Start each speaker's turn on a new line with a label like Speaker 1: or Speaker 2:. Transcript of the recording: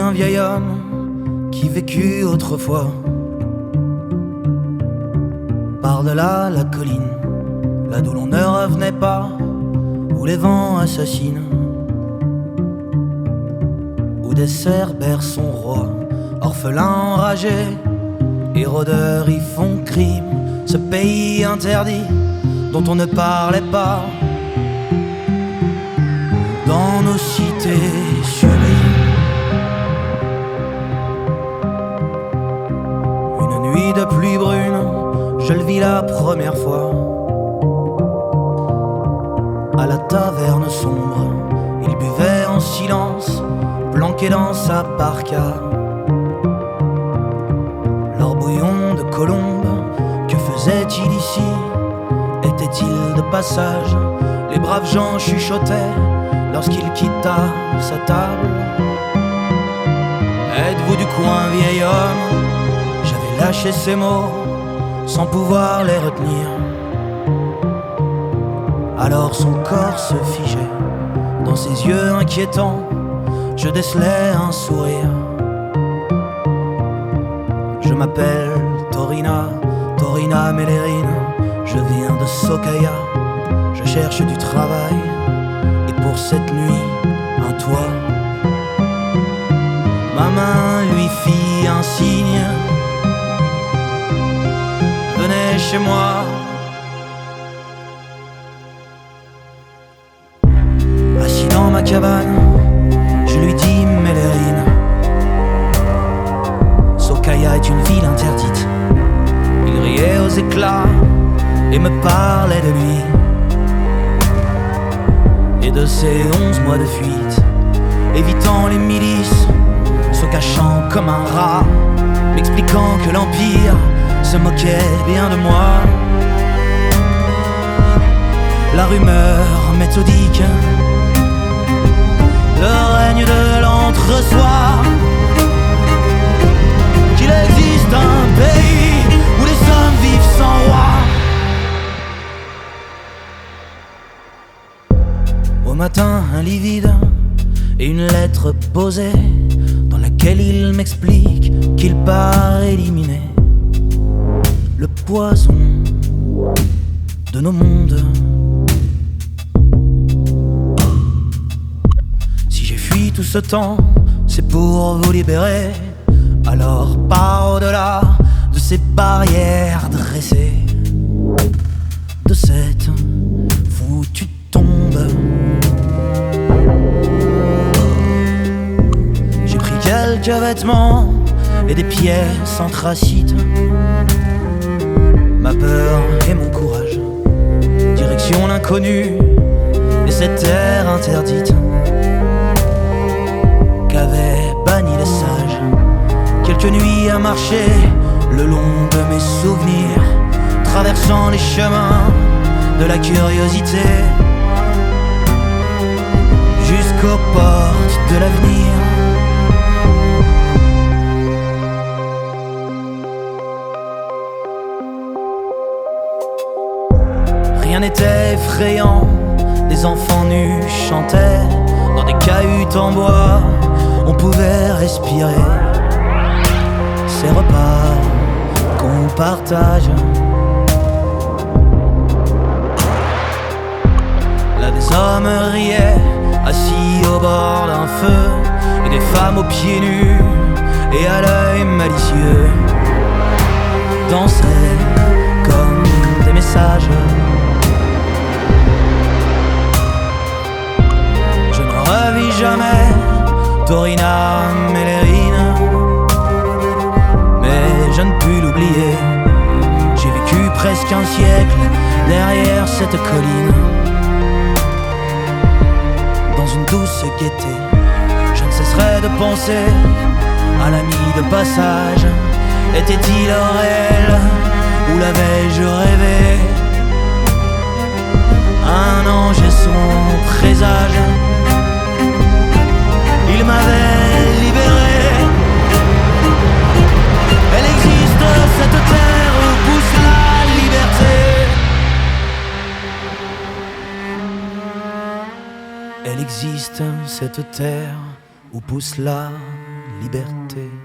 Speaker 1: un vieil homme qui vécut autrefois par-delà la colline, là d'où l'on ne revenait pas, où les vents assassinent, où des cerbères sont rois, orphelins enragés et rôdeurs y font crime. Ce pays interdit dont on ne parlait pas dans nos cités sublimes. Une nuit de pluie brune, je le vis la première fois. À la taverne sombre, il buvait en silence, planqué dans sa parka. Leur bouillon de colombe, que faisait-il ici? Était-il de passage? Les braves gens chuchotaient lorsqu'il quitta sa table. Êtes-vous du coin, vieil homme? J'avais lâché ces mots sans pouvoir les retenir. Alors son corps se figeait, dans ses yeux inquiétants, je décelais un sourire. Je m'appelle Torina, Torina Mellerine, je viens de Sokaya, je cherche du travail, et pour cette nuit, un toit. Ma main lui fit un signe, venez chez moi. Assis dans ma cabane, je lui dis Mellerine, Sokaya est une ville interdite. Il riait aux éclats et me parlait de lui et de ses 11 mois de fuite, évitant les milices, se cachant comme un rat, m'expliquant que l'Empire se moquait bien de moi. La rumeur méthodique, le règne de l'entre-soi, qu'il existe un pays où les hommes vivent sans roi. Au matin, un lit vide et une lettre posée dans laquelle il m'explique qu'il part éliminer le poison de nos mondes. Si j'ai fui tout ce temps, c'est pour vous libérer. Alors pas au-delà de ces barrières dressées, de cette foutue tombe. J'ai pris quelques vêtements et des pièces anthracite, ma peur et mon courage, direction l'inconnu et cette terre interdite qu'avaient banni les sages. Quelques nuits à marcher le long de mes souvenirs, traversant les chemins de la curiosité jusqu'aux portes de l'avenir. Rien n'était effrayant, des enfants nus chantaient dans des cahutes en bois, on pouvait respirer. Ces repas qu'on partage, là des hommes riaient, assis au bord d'un feu, et des femmes aux pieds nus et à l'œil malicieux dansaient comme des messages. Je ne revis jamais Torina Mellerine, mais je ne pus l'oublier. J'ai vécu presque un siècle derrière cette colline, dans une douce gaieté. Je ne cesserai de penser à l'ami de passage. Était-il réel ou l'avais-je rêvé? Un ange et son présage, il m'avait libéré. Elle existe cette terre où pousse la liberté. Elle existe cette terre où pousse la liberté.